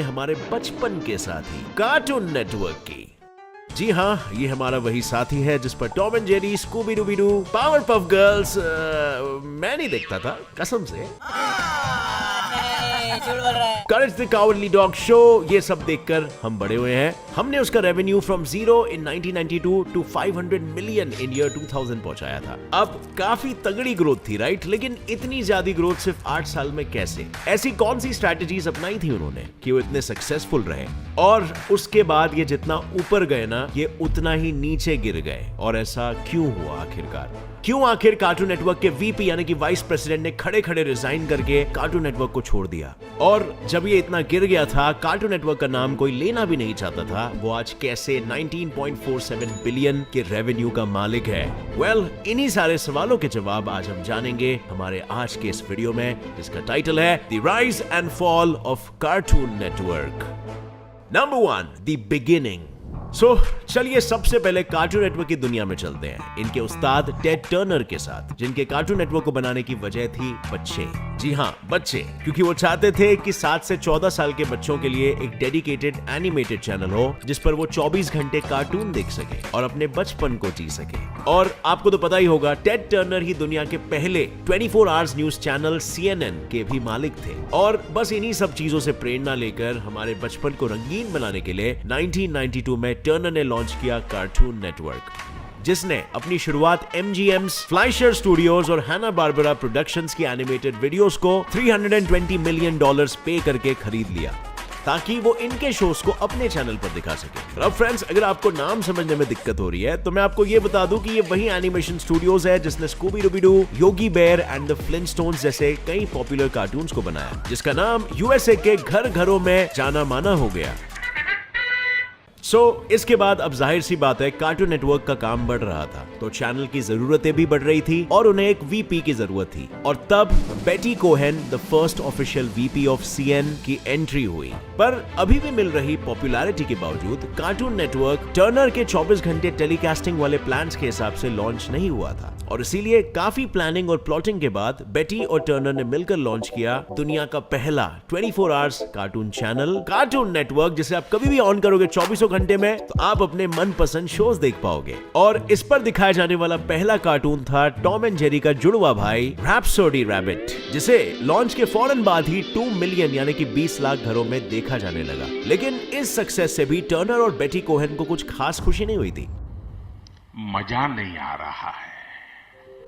हमारे बचपन के साथी कार्टून नेटवर्क की। जी हाँ, ये हमारा वही साथी है जिस पर टॉम एंड जेरी, स्कूबी डूबी डू, पावर पफ गर्ल्स मैं नहीं देखता था कसम से। Courage the Cowardly Dog show, ये सब देखकर हम बड़े हुए हैं। हमने उसका revenue from 0 in 1992 to 500 million in year 2000 पहुंचाया था। अब काफी तगड़ी ग्रोथ थी, राइट? लेकिन इतनी ज्यादा ग्रोथ सिर्फ 8 साल में कैसे? ऐसी कौन सी स्ट्रैटेजीज अपनाई थी उन्होंने कि वो इतने सक्सेसफुल रहे? और उसके बाद ये जितना ऊपर गए ना, ये उतना ही नीचे गिर गए। और ऐसा क्यों हुआ आखिरकार? क्यों आखिर कार्टून नेटवर्क के वीपी यानी कि वाइस प्रेसिडेंट ने खड़े खड़े रिजाइन करके कार्टून नेटवर्क को छोड़ दिया? और जब ये इतना गिर गया था, कार्टून नेटवर्क का नाम कोई लेना भी नहीं चाहता था, वो आज कैसे 19.47 बिलियन के रेवेन्यू का मालिक है? वेल, इन्हीं सारे सवालों के जवाब आज हम जानेंगे हमारे आज के इस वीडियो में, जिसका टाइटल है the rise and fall of cartoon network. Number 1, the beginning. चलिए सबसे पहले कार्टून नेटवर्क की दुनिया में चलते हैं, इनके उस्ताद टेड टर्नर के साथ, जिनके कार्टून नेटवर्क को बनाने की वजह थी बच्चे। जी हाँ, बच्चे, क्योंकि वो चाहते थे कि 7 से 14 साल के बच्चों के लिए एक डेडिकेटेड एनिमेटेड चैनल हो जिस पर वो 24 घंटे कार्टून देख सके और अपने बचपन को जी सके। और आपको तो पता ही होगा, टेड टर्नर ही दुनिया के पहले 24 आवर्स न्यूज चैनल CNN के भी मालिक थे। और बस इन्हीं सब चीजों से प्रेरणा लेकर हमारे बचपन को रंगीन बनाने के लिए 1992 में टर्नर ने लॉन्च किया कार्टून नेटवर्क, जिसने अपनी शुरुआत MGM's, फ्लाइशर स्टूडियोज और हैना बार्बरा प्रोडक्शंस की एनिमेटेड वीडियोस को $320 मिलियन पे करके खरीद लिया ताकि वो इनके शोज को अपने चैनल पर दिखा सके। अब फ्रेंड्स, अगर आपको नाम समझने में दिक्कत हो रही है तो मैं आपको ये बता दूं कि ये वही एनिमेशन स्टूडियोज है जिसने स्कूबी डूबी doo, Yogi Bear and the Flintstones जैसे कई पॉपुलर कार्टून्स को बनाया, जिसका नाम USA के घर घरों में जाना माना हो गया। इसके बाद अब जाहिर सी बात है, कार्टून नेटवर्क का काम बढ़ रहा था तो चैनल की जरूरतें भी बढ़ रही थी और उन्हें एक वीपी की जरूरत थी। और तब बेटी Cohen, the first official VP of CN की एंट्री हुई। पर अभी भी मिल रही पॉपुलैरिटी के बावजूद कार्टून नेटवर्क टर्नर के 24 घंटे टेलीकास्टिंग वाले प्लान्स के हिसाब से लॉन्च नहीं हुआ था। और इसीलिए काफी प्लानिंग और प्लॉटिंग के बाद बेटी और टर्नर ने मिलकर लॉन्च किया दुनिया का पहला 24 hours cartoon channel, cartoon network, जिसे आप कभी भी ऑन करोगे 24 घंटे में तो आप अपने मनपसंद शोज देख पाओगे। और इस पर दिखाया जाने वाला पहला कार्टून था टॉम एंड जेरी का जुड़वा भाई रैप्सोडी रैबिट, जिसे लॉन्च के फौरन बाद ही 2 मिलियन यानी कि 20 लाख घरों में देखा जाने लगा। लेकिन इस सक्सेस से भी टर्नर और बेटी कोहेन को कुछ खास खुशी नहीं हुई थी। मजा नहीं आ रहा है,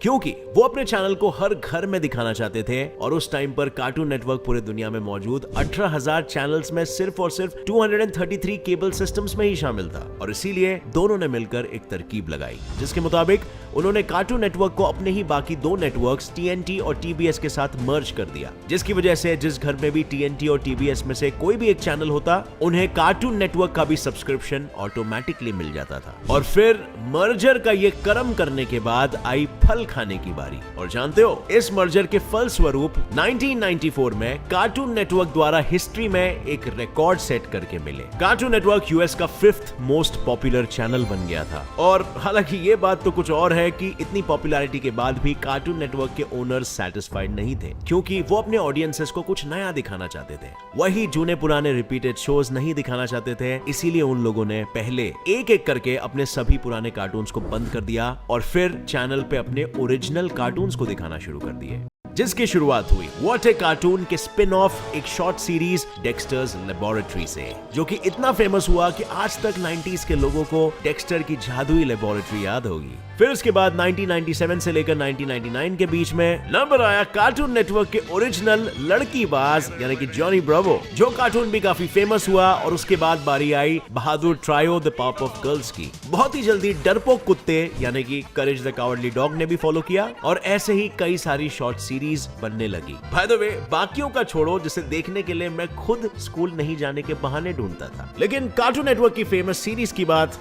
क्योंकि वो अपने चैनल को हर घर में दिखाना चाहते थे और उस टाइम पर कार्टून नेटवर्क पूरे दुनिया में मौजूद 18,000 चैनल्स में सिर्फ और सिर्फ 233 केबल सिस्टम्स में ही शामिल था। और इसीलिए दोनों ने मिलकर एक तरकीब लगाई जिसके मुताबिक उन्होंने कार्टून नेटवर्क को अपने ही बाकी 2 नेटवर्क्स TNT और TBS के साथ मर्ज कर दिया, जिसकी वजह से जिस घर में भी TNT और TBS में से कोई भी एक चैनल होता, उन्हें कार्टून नेटवर्क का भी सब्सक्रिप्शन ऑटोमेटिकली मिल जाता था। और फिर मर्जर का ये कर्म करने के बाद आई फल खाने की बारी। और जानते हो, इस मर्जर के फल स्वरूप 1994 में कार्टून नेटवर्क द्वारा हिस्ट्री में एक रिकॉर्ड सेट करके मिले। कार्टून नेटवर्क US का 5th मोस्ट पॉपुलर चैनल बन गया था। और हालांकि ये बात तो कुछ और है कि इतनी पॉपुलैरिटी के बाद भी कार्टून नेटवर्क के ओनर्स सैटिस्फाइड नहीं थे, क्योंकि वो अपने ऑडियंसेस को कुछ नया दिखाना चाहते थे। वही जूने पुराने रिपीटेड शोज नहीं दिखाना चाहते थे। इसीलिए उन लोगों ने पहले एक एक करके अपने सभी पुराने कार्टून्स को बंद कर दिया और फिर चैनल पे अपने ओरिजिनल कार्टून्स को दिखाना शुरू कर दिए, जिसकी शुरुआत हुई व्हाट ए कार्टून के स्पिन ऑफ एक शॉर्ट सीरीज डेक्स्टर्स लेबोरेटरी से, जो कि इतना फेमस हुआ कि आज तक 90s के लोगों को डेक्स्टर की जादुई लेबोरेटरी याद होगी। फिर उसके बाद 1997 से लेकर 1999 के बीच में नंबर आया कार्टून नेटवर्क के ओरिजिनल लड़कीबाज यानी कि जॉनी ब्रावो, जो कार्टून भी काफी फेमस हुआ। और उसके बाद बारी आई बहादुर ट्रायो, द पाप ऑफ गर्ल्स की। बहुत ही जल्दी डरपोक कुत्ते यानी कि करेज द कावर्डली डॉग ने भी फॉलो किया और ऐसे ही कई सारी शॉर्ट सीरीज बनने लगी। बाय द वे, बाकियों का छोड़ो, जिसे देखने के लिए मैं खुद स्कूल नहीं जाने के बहाने ढूंढता था। लेकिन कार्टून नेटवर्क की फेमस सीरीज की बात,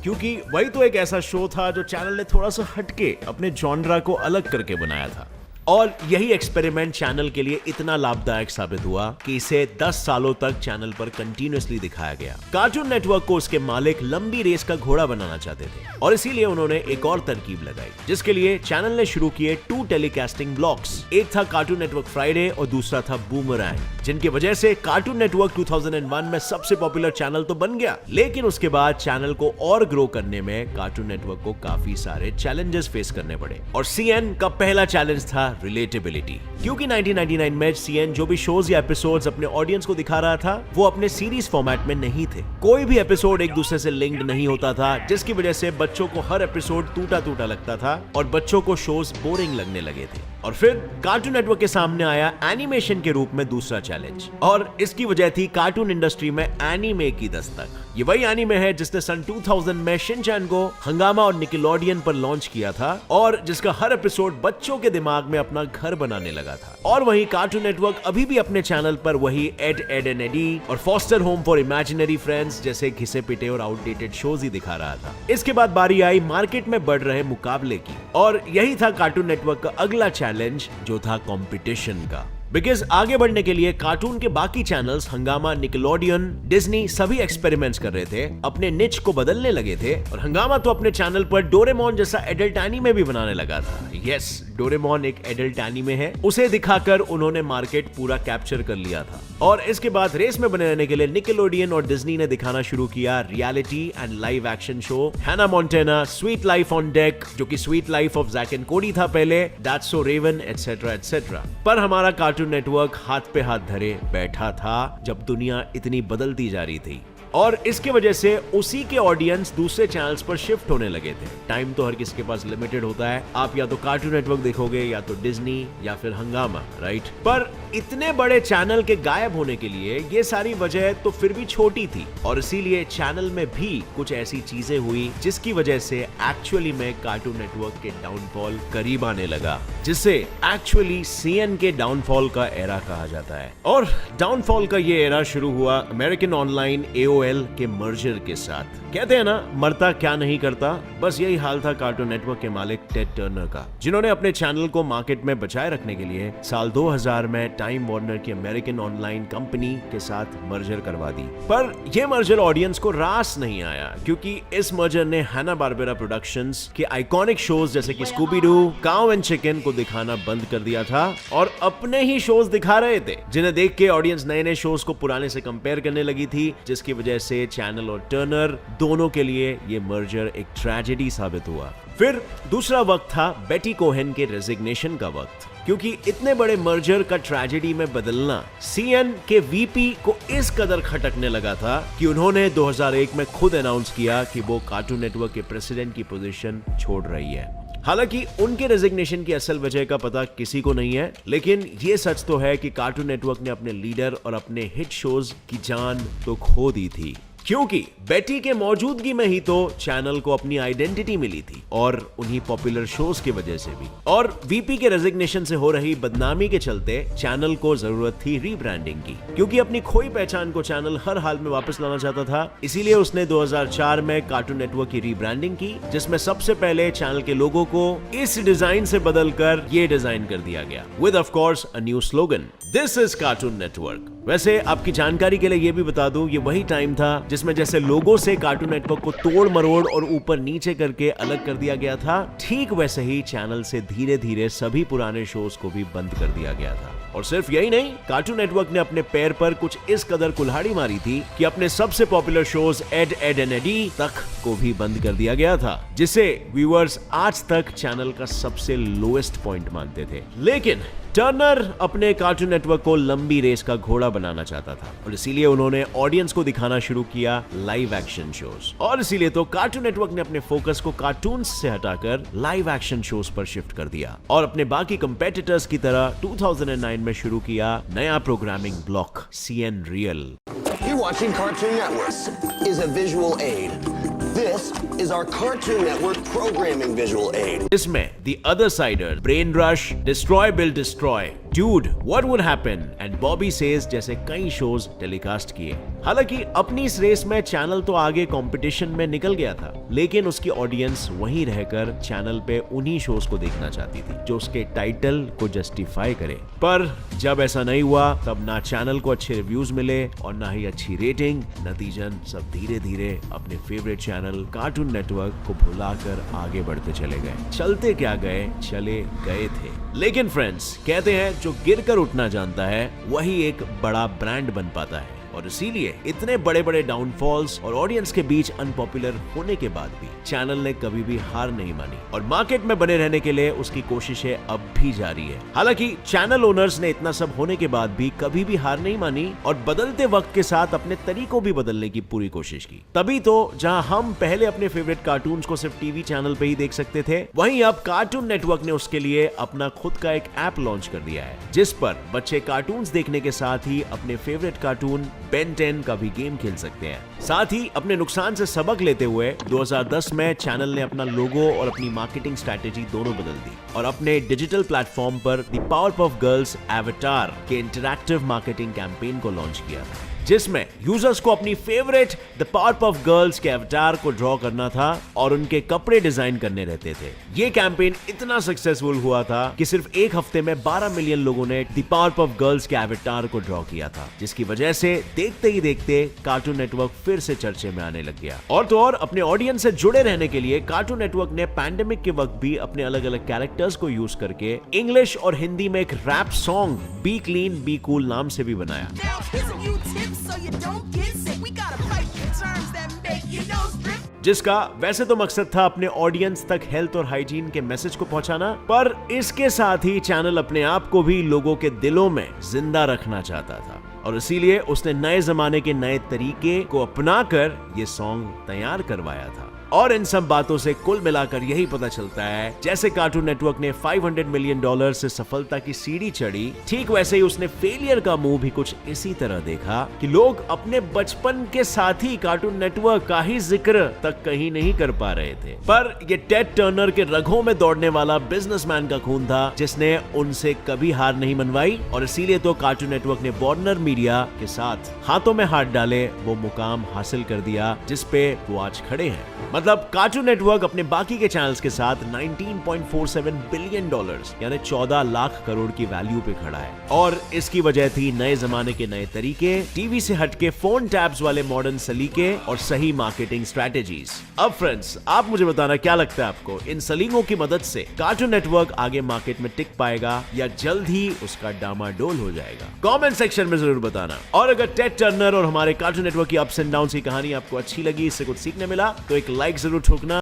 क्योंकि वही तो एक ऐसा शो था जो चैनल ने थोड़ा सा हटके अपने जॉनरा को अलग करके बनाया था। और यही एक्सपेरिमेंट चैनल के लिए इतना लाभदायक साबित हुआ कि इसे 10 सालों तक चैनल पर कंटिन्यूअसली दिखाया गया। कार्टून नेटवर्क को उसके मालिक लंबी रेस का घोड़ा बनाना चाहते थे और इसीलिए उन्होंने एक और तरकीब लगाई, जिसके लिए चैनल ने शुरू किए 2 टेलीकास्टिंग ब्लॉक्स। एक था कार्टून नेटवर्क फ्राइडे और दूसरा था बूमरैंग, जिनकी वजह से कार्टून नेटवर्क 2001 में सबसे पॉपुलर चैनल तो बन गया, लेकिन उसके बाद चैनल को और ग्रो करने में कार्टून नेटवर्क को काफी सारे चैलेंजेस फेस करने पड़े। और सीएन का पहला चैलेंज था रिलेटेबिलिटी, क्योंकि 1999 में सीएन जो भी शोज या एपिसोड्स अपने ऑडियंस को दिखा रहा था वो अपने सीरीज फॉर्मेट में नहीं थे। कोई भी एपिसोड एक दूसरे से लिंक्ड नहीं होता था, जिसकी वजह से बच्चों को हर एपिसोड टूटा लगता था और बच्चों को शोज बोरिंग लगने लगे थे। और फिर कार्टून नेटवर्क के सामने आया एनिमेशन के रूप में दूसरा चैलेंज, और इसकी वजह थी कार्टून इंडस्ट्री में एनीमे की दस्तक। ये वही एनीमे है जिसने सन 2000 में शिनचैन को हंगामा और निकेलोडियन पर लॉन्च किया था और जिसका हर एपिसोड बच्चों के दिमाग में अपना घर बनाने लगा था। और वही कार्टून नेटवर्क अभी भी अपने चैनल पर वही एड एंड एडी और foster home for imaginary friends जैसे घिसे पिटे और आउटडेटेड शोज ही दिखा रहा था। इसके बाद बारी आई मार्केट में बढ़ रहे मुकाबले की, और यही था कार्टून नेटवर्क का अगला चैलेंज, जो था कंपटीशन का। बिकॉज आगे बढ़ने के लिए कार्टून के बाकी चैनल्स हंगामा, निकेलोडियन, डिज्नी सभी एक्सपेरिमेंट्स कर रहे थे, अपने निच को बदलने लगे थे। और हंगामा तो अपने चैनल पर डोरेमोन जैसा एडल्ट एनीमे भी बनाने लगा था। यस, डोरेमोन एक एडल्ट एनीमे है, उसे दिखाकर उन्होंने मार्केट पूरा कैप्चर कर लिया था। और इसके बाद रेस में बने रहने के लिए निकेलोडियन और डिज्नी ने दिखाना शुरू किया reality and live action show Hannah Montana, sweet life on deck, जो कि sweet life of Zack and Cody था पहले, that's so Raven, etcetera etcetera. पर हमारा कार्टून नेटवर्क हाथ पे हाथ धरे बैठा था जब दुनिया इतनी बदलती जा रही थी, और इसके वजह से उसी के ऑडियंस दूसरे चैनल्स पर शिफ्ट होने लगे थे। टाइम तो हर किसी के पास लिमिटेड होता है, आप या तो कार्टून नेटवर्क देखोगे या तो डिज्नी या फिर हंगामा, राइट। पर इतने बड़े चैनल के गायब होने के लिए ये सारी वजह तो फिर भी छोटी थी, और इसीलिए चैनल में भी कुछ ऐसी चीजें हुई जिसकी वजह से एक्चुअली में कार्टून नेटवर्क के डाउनफॉल करीब आने लगा, जिसे एक्चुअली सीएन के डाउनफॉल का एरा कहा जाता है। और डाउनफॉल का ये एरा शुरू हुआ अमेरिकन ऑनलाइन AOL के मर्जर के साथ। कहते हैं ना, मरता क्या नहीं करता, बस यही हाल था कार्टून नेटवर्क के मालिक टेड टर्नर का, जिन्होंने अपने चैनल को मार्केट में बचाए रखने के लिए साल 2000 में टाइम वार्नर की अमेरिकन ऑनलाइन कंपनी के साथ मर्जर करवा दी। पर यह मर्जर ऑडियंस को रास नहीं आया, क्योंकि इस मर्जर ने हैना बारबेरा प्रोडक्शंस के आइकॉनिक शोज जैसे कि Scooby Doo, cow and chicken को दिखाना बंद कर दिया था और अपने ही शोज दिखा रहे थे, जिन्हें देख के ऑडियंस नए नए शोज को पुराने से कंपेयर करने लगी थी, जिसकी वजह से चैनल और टर्नर दोनों के लिए ये मर्जर एक ट्रेजेडी साबित हुआ। फिर दूसरा वक्त था बेटी कोहेन के रेजिग्नेशन का वक्त, क्योंकि इतने बड़े मर्जर का ट्रेजेडी में बदलना सीएन के वीपी को इस कदर खटकने लगा था कि उन्होंने 2001 में खुद अनाउंस किया कि वो कार्टून नेटवर्क के प्रेसिडेंट की पोजीशन छोड़ रही है। हालांकि उनके रेजिग्नेशन की असल वजह का पता किसी को नहीं है, लेकिन ये सच तो है कि कार्टून नेटवर्क ने अपने लीडर और अपने हिट शोज की जान तो खो दी थी, क्योंकि बेटी के मौजूदगी में ही तो चैनल को अपनी आइडेंटिटी मिली थी, और उन्हीं पॉपुलर शोज की वजह से भी। और वीपी के रेजिग्नेशन से हो रही बदनामी के चलते चैनल को जरूरत थी रीब्रांडिंग की, क्योंकि अपनी खोई पहचान को चैनल हर हाल में वापस लाना चाहता था। इसीलिए उसने 2004 में कार्टून नेटवर्क की रीब्रांडिंग की, जिसमें सबसे पहले चैनल के लोगों को इस डिजाइन से बदलकर ये डिजाइन कर दिया गया, with of course a new slogan, this is cartoon network. वैसे आपकी जानकारी के लिए ये भी बता दूं, ये वही टाइम था जिसमें जैसे लोगो से कार्टून नेटवर्क को तोड़ मरोड़ और ऊपर नीचे करके अलग कर दिया गया था, ठीक वैसे ही चैनल से धीरे धीरे सभी पुराने शोज को भी बंद कर दिया गया था। और सिर्फ यही नहीं, कार्टून नेटवर्क ने अपने पैर पर कुछ इस कदर कुल्हाड़ी मारी थी कि अपने सबसे popular shows Ed and Eddy तक को भी बंद कर दिया गया था, जिसे व्यूअर्स आज तक चैनल का सबसे लोएस्ट पॉइंट मानते थे। लेकिन टर्नर अपने कार्टून नेटवर्क को लंबी रेस का घोड़ा बनाना चाहता था, और इसीलिए उन्होंने ऑडियंस को दिखाना शुरू किया लाइव एक्शन शोज। और इसीलिए तो कार्टून नेटवर्क ने अपने फोकस को कार्टून्स से हटाकर लाइव एक्शन शोज पर शिफ्ट कर दिया, और अपने बाकी कंपेटिटर्स की तरह 2009 में शुरू किया नया programming block CN Real। You watching Cartoon Network is a visual aid. This is our Cartoon Network programming visual aid. इसमें The Other Sider, Brain Rush, Destroy Build Destroy, Dude, What Would Happen and Bobby Says जैसे कई shows telecast किए। हालांकि अपनी इस race में channel तो आगे कंपटीशन में निकल गया था, लेकिन उसकी ऑडियंस वहीं रहकर चैनल पे उन्हीं शोज को देखना चाहती थी जो उसके टाइटल को जस्टिफाई करे। पर जब ऐसा नहीं हुआ, तब ना चैनल को अच्छे रिव्यूज मिले और ना ही अच्छी रेटिंग। नतीजन सब धीरे धीरे अपने फेवरेट चैनल कार्टून नेटवर्क को भुलाकर आगे बढ़ते चले गए। चलते क्या गए, चले गए थे। लेकिन फ्रेंड्स, कहते हैं जो गिरकर उठना जानता है वही एक बड़ा ब्रांड बन पाता है, और इसीलिए इतने बड़े बड़े डाउनफॉल्स और ऑडियंस के बीच अनपॉपुलर होने के बाद भी चैनल ने कभी भी हार नहीं मानी और मार्केट में बने रहने के लिए उसकी कोशिशें अब भी जारी है। हालांकि चैनल ओनर्स ने इतना सब होने के बाद भी कभी भी हार नहीं मानी और बदलते वक्त के साथ अपने तरीकों भी बदलने की पूरी कोशिश की। तभी तो जहां हम पहले अपने फेवरेट कार्टून्स को सिर्फ टीवी चैनल पे ही देख सकते थे, वहीं अब कार्टून नेटवर्क ने उसके लिए अपना खुद का एक ऐप लॉन्च कर दिया है, जिस पर बच्चे कार्टून्स देखने के साथ ही अपने फेवरेट कार्टून बेन 10 का भी गेम खेल सकते हैं। साथ ही अपने नुकसान से सबक लेते हुए 2010 में चैनल ने अपना लोगो और अपनी मार्केटिंग स्ट्रैटेजी दोनों बदल दी और अपने डिजिटल प्लेटफॉर्म पर द पावरपफ गर्ल्स एवेटार के इंटरैक्टिव मार्केटिंग कैंपेन को लॉन्च किया था, जिसमें यूजर्स को अपनी फेवरेट द पावरपफ गर्ल्स के एवेटार को ड्रॉ करना था और उनके कपड़े डिजाइन करने रहते थे। ये कैंपेन इतना सक्सेसफुल हुआ था कि सिर्फ एक हफ्ते में 12 मिलियन लोगों ने द पावरपफ गर्ल्स के एवेटार को ड्रॉ किया था, जिसकी वजह से देखते ही देखते कार्टून नेटवर्क फिर से चर्चे में आने लग गया। और तो और अपने ऑडियंस से जुड़े रहने के लिए कार्टून नेटवर्क ने पैंडेमिक के वक्त भी अपने अलग अलग कैरेक्टर्स को यूज करके इंग्लिश और हिंदी में एक rap song be clean be cool नाम से भी बनाया, जिसका वैसे तो मकसद था अपने ऑडियंस तक हेल्थ और हाइजीन के मैसेज को पहुंचाना, पर इसके साथ ही चैनल अपने आप को भी लोगों के दिलों में जिंदा रखना चाहता था और इसीलिए उसने नए जमाने के नए तरीके को अपनाकर ये सॉन्ग तैयार करवाया था। और इन सब बातों से कुल मिलाकर यही पता चलता है, जैसे कार्टून नेटवर्क ने $500 मिलियन से सफलता की सीढ़ी चढ़ी, ठीक वैसे ही उसने फेलियर का मुंह भी कुछ इसी तरह देखा कि लोग अपने बचपन के साथी कार्टून नेटवर्क का ही जिक्र तक कहीं नहीं कर पा रहे थे। पर ये टेड टर्नर के रगों में दौड़ने वाला बिजनेसमैन का खून था, जिसने उनसे कभी हार नहीं मनवाई और इसीलिए तो कार्टून नेटवर्क ने वार्नर मीडिया के साथ हाथों में हाथ डाले वो मुकाम हासिल कर दिया जिस पे वो आज खड़े हैं। मतलब कार्टून नेटवर्क अपने बाकी के चैनल्स के साथ $19.47 बिलियन यानी 14 लाख करोड़ की वैल्यू पे खड़ा है और इसकी वजह थी नए जमाने के नए तरीके, टीवी से हटके फोन टैब्स वाले मॉडर्न सलीके और सही मार्केटिंग स्ट्रेटेजीज। अब फ्रेंड्स, आप मुझे बताना क्या लगता है आपको, इन सलीकों की मदद से कार्टून नेटवर्क आगे मार्केट में टिक पाएगा या जल्द ही उसका डामाडोल हो जाएगा? कमेंट सेक्शन में जरूर बताना। और अगर टेड टर्नर और हमारे कार्टून नेटवर्क की अप्स एंड डाउन्स की कहानी आपको अच्छी लगी, इससे कुछ सीखने मिला, तो एक लाइक जरूर ठोकना।